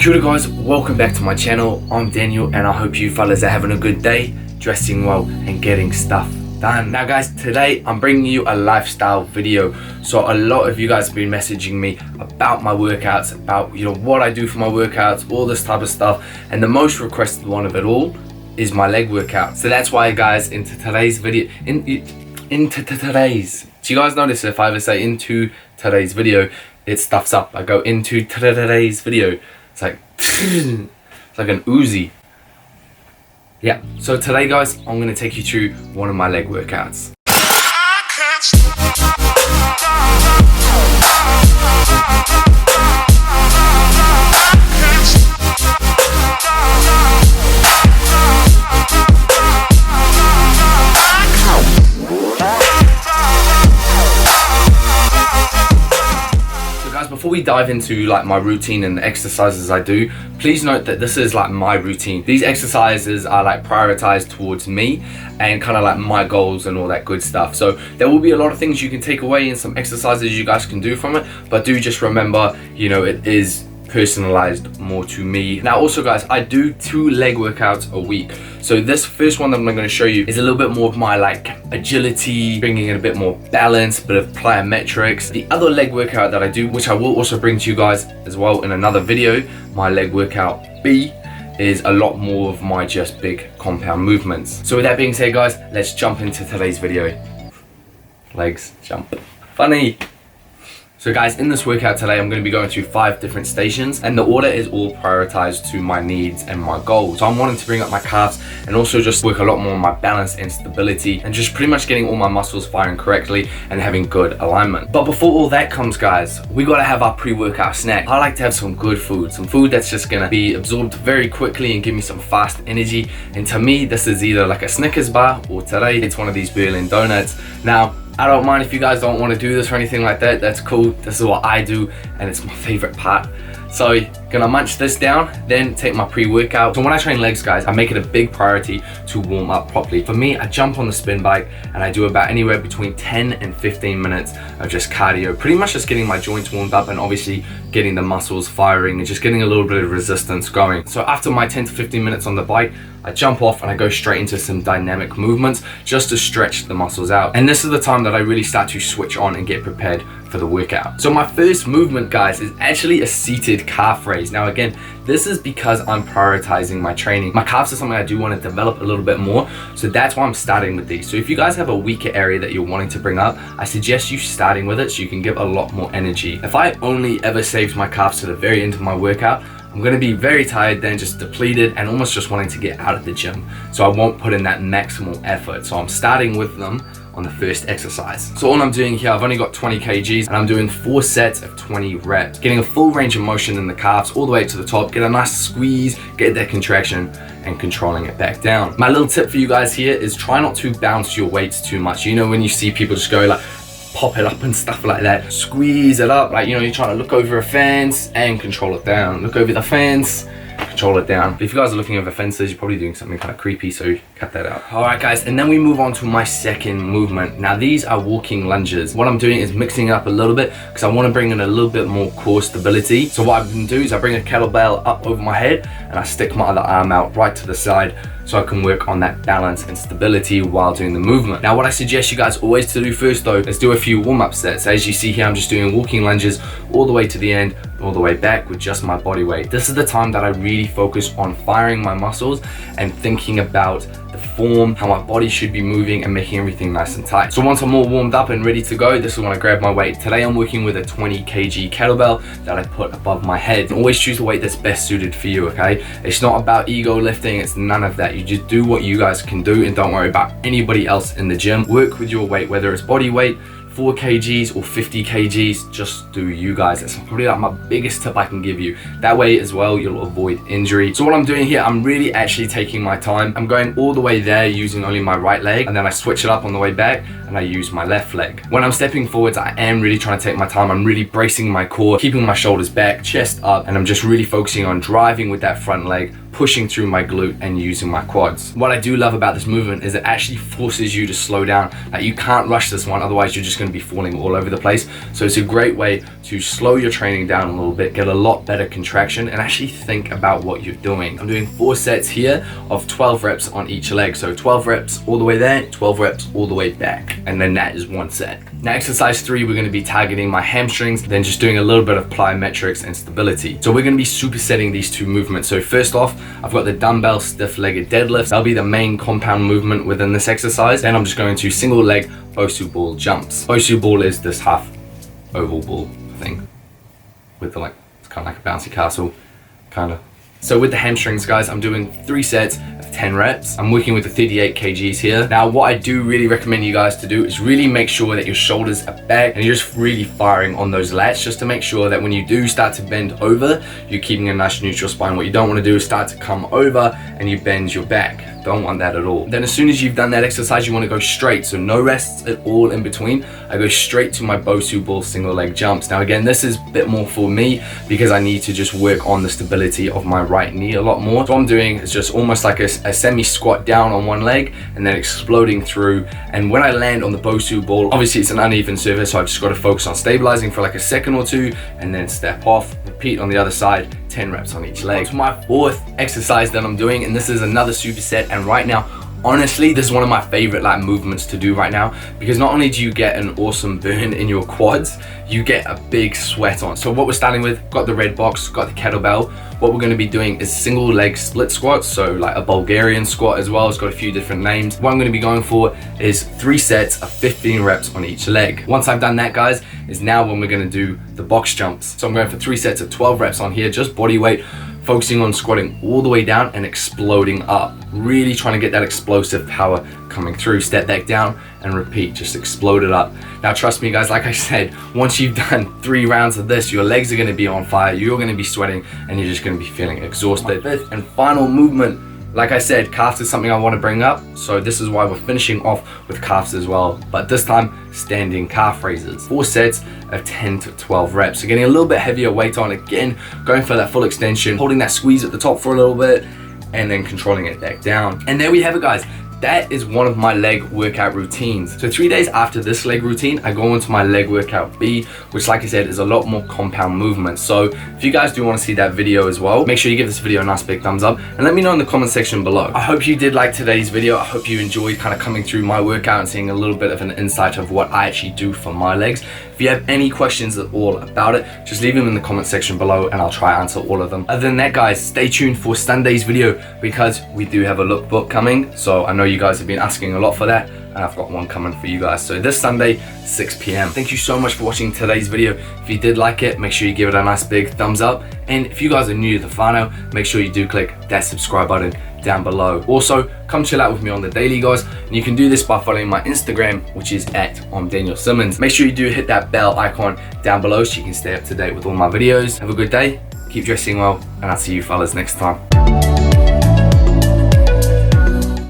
Kia ora guys, welcome back to my channel. I'm Daniel and I hope you fellas are having a good day, dressing well and getting stuff done. Now guys, today I'm bringing you a lifestyle video. So a lot of you guys have been messaging me about my workouts, about what I do for my workouts, all this type of stuff, and the most requested one of it all is my leg workout. So that's why guys, into today's video, into today's, do you guys notice if I ever say into today's video, it stuffs up? I go into today's video. It's like an Uzi. Yeah, so today guys, I'm gonna take you through one of my leg workouts. Before we dive into like my routine and the exercises I do, please note that this is like my routine. These exercises are like prioritized towards me and kind of like my goals and all that good stuff. So there will be a lot of things you can take away and some exercises you guys can do from it, but do just remember, it is personalized more to me. Now also guys, I do 2 leg workouts a week. So this first one that I'm going to show you is a little bit more of my like agility, bringing in a bit more balance, a bit of plyometrics. The other leg workout that I do, which I will also bring to you guys as well in another video, my leg workout B, is a lot more of my just big compound movements. So with that being said guys, let's jump into today's video. Legs jump. Funny. So guys, in this workout today, I'm going to be going through 5 different stations, and the order is all prioritized to my needs and my goals. So I'm wanting to bring up my calves and also just work a lot more on my balance and stability and just pretty much getting all my muscles firing correctly and having good alignment. But before all that comes guys, we got to have our pre-workout snack. I like to have some good food, some food that's just going to be absorbed very quickly and give me some fast energy. And to me, this is either like a Snickers bar, or today it's one of these Berlin donuts. Now, I don't mind if you guys don't want to do this or anything like that, that's cool. This is what I do and it's my favorite part. So gonna munch this down, then take my pre-workout. So when I train legs guys, I make it a big priority to warm up properly. For me, I jump on the spin bike and I do about anywhere between 10 and 15 minutes of just cardio, pretty much just getting my joints warmed up and obviously getting the muscles firing and just getting a little bit of resistance going. So after my 10 to 15 minutes on the bike, I jump off and I go straight into some dynamic movements just to stretch the muscles out. And this is the time that I really start to switch on and get prepared for the workout. So my first movement guys is actually a seated calf raise. Now again, this is because I'm prioritizing my training. My calves are something I do want to develop a little bit more, so that's why I'm starting with these. So if you guys have a weaker area that you're wanting to bring up, I suggest you starting with it so you can give a lot more energy. If I only ever saved my calves to the very end of my workout, I'm going to be very tired, then just depleted and almost just wanting to get out of the gym. So I won't put in that maximal effort. So I'm starting with them on the first exercise. So all I'm doing here, I've only got 20 kgs and I'm doing 4 sets of 20 reps, getting a full range of motion in the calves all the way to the top, get a nice squeeze, get that contraction and controlling it back down. My little tip for you guys here is try not to bounce your weights too much. When you see people just go like, pop it up and stuff like that, squeeze it up, like you're trying to look over a fence and control it down, look over the fence, control it down. But if you guys are looking over fences, you're probably doing something kind of creepy, so cut that out. All right guys, and then we move on to my second movement. Now these are walking lunges. What I'm doing is mixing it up a little bit because I want to bring in a little bit more core stability. So what I'm going to do is I bring a kettlebell up over my head and I stick my other arm out right to the side so I can work on that balance and stability while doing the movement. Now what I suggest you guys always to do first though is do a few warm-up sets. As you see here, I'm just doing walking lunges all the way to the end, all the way back with just my body weight. This is the time that I really focus on firing my muscles and thinking about the form, how my body should be moving and making everything nice and tight. So once I'm all warmed up and ready to go, this is when I grab my weight. Today I'm working with a 20 kg kettlebell that I put above my head. Always choose the weight that's best suited for you, okay? It's not about ego lifting, it's none of that. You just do what you guys can do and don't worry about anybody else in the gym. Work with your weight, whether it's body weight, 4 kgs or 50 kgs, just do you guys. That's probably like my biggest tip I can give you. That way as well, you'll avoid injury. So what I'm doing here, I'm really actually taking my time. I'm going all the way there using only my right leg, and then I switch it up on the way back, and and I use my left leg. When I'm stepping forwards, I am really trying to take my time. I'm really bracing my core, keeping my shoulders back, chest up, and I'm just really focusing on driving with that front leg, pushing through my glute and using my quads. What I do love about this movement is it actually forces you to slow down. Like, you can't rush this one, otherwise you're just going to be falling all over the place. So it's a great way to slow your training down a little bit, get a lot better contraction, and actually think about what you're doing. I'm doing 4 sets here of 12 reps on each leg. So 12 reps all the way there, 12 reps all the way back, and then that is 1 set. Now exercise 3, we're going to be targeting my hamstrings, then just doing a little bit of plyometrics and stability. So we're going to be supersetting these 2 movements. So first off, I've got the dumbbell stiff-legged deadlifts. That'll be the main compound movement within this exercise. Then I'm just going to single leg BOSU ball jumps. BOSU ball is this half oval ball thing with the, like, it's kind of like a bouncy castle, kind of. So with the hamstrings, guys, I'm doing 3 sets of 10 reps. I'm working with the 38 kgs here. Now, what I do really recommend you guys to do is really make sure that your shoulders are back and you're just really firing on those lats, just to make sure that when you do start to bend over, you're keeping a nice neutral spine. What you don't want to do is start to come over and you bend your back. Don't want that at all. Then as soon as you've done that exercise, you want to go straight. So no rests at all in between. I go straight to my BOSU ball single leg jumps. Now again, this is a bit more for me because I need to just work on the stability of my right knee a lot more. So what I'm doing is just almost like a semi squat down on one leg and then exploding through. And when I land on the BOSU ball, obviously it's an uneven surface, so I've just got to focus on stabilizing for like a second or 2 and then step off, repeat on the other side, 10 reps on each leg. So my 4th exercise that I'm doing, and this is another superset, and right now, honestly, this is one of my favorite like movements to do right now, because not only do you get an awesome burn in your quads, you get a big sweat on. So what we're starting with, got the red box, got the kettlebell. What we're going to be doing is single leg split squats, so like a Bulgarian squat as well. It's got a few different names. What I'm going to be going for is 3 sets of 15 reps on each leg. Once I've done that, guys, is now when we're going to do the box jumps. So I'm going for 3 sets of 12 reps on here, just body weight, focusing on squatting all the way down and exploding up. Really trying to get that explosive power coming through. Step back down and repeat, just explode it up. Now trust me, guys, like I said, once you've done 3 rounds of this, your legs are going to be on fire, you're going to be sweating, and you're just going to be feeling exhausted. 5th and final movement, like I said, calves is something I want to bring up, so this is why we're finishing off with calves as well, but this time standing calf raises. 4 sets of 10 to 12 reps. So getting a little bit heavier weight on, again, going for that full extension, holding that squeeze at the top for a little bit, and then controlling it back down. And there we have it, guys. That is one of my leg workout routines. So 3 days after this leg routine, I go into my leg workout B, which, like I said, is a lot more compound movement. So if you guys do want to see that video as well, make sure you give this video a nice big thumbs up and let me know in the comment section below. I hope you did like today's video. I hope you enjoyed kind of coming through my workout and seeing a little bit of an insight of what I actually do for my legs. If you have any questions at all about it, just leave them in the comment section below and I'll try to answer all of them. Other than that, guys, stay tuned for Sunday's video because we do have a lookbook coming. So I know you guys have been asking a lot for that, and I've got one coming for you guys. So this Sunday, 6 p.m. Thank you so much for watching today's video. If you did like it, make sure you give it a nice big thumbs up. And if you guys are new to the channel, make sure you do click that subscribe button down below. Also, come chill out with me on the daily, guys, and you can do this by following my Instagram, which is @Simmons. Make sure you do hit that bell icon down below so you can stay up to date with all my videos. Have a good day, keep dressing well, and I'll see you fellas next time.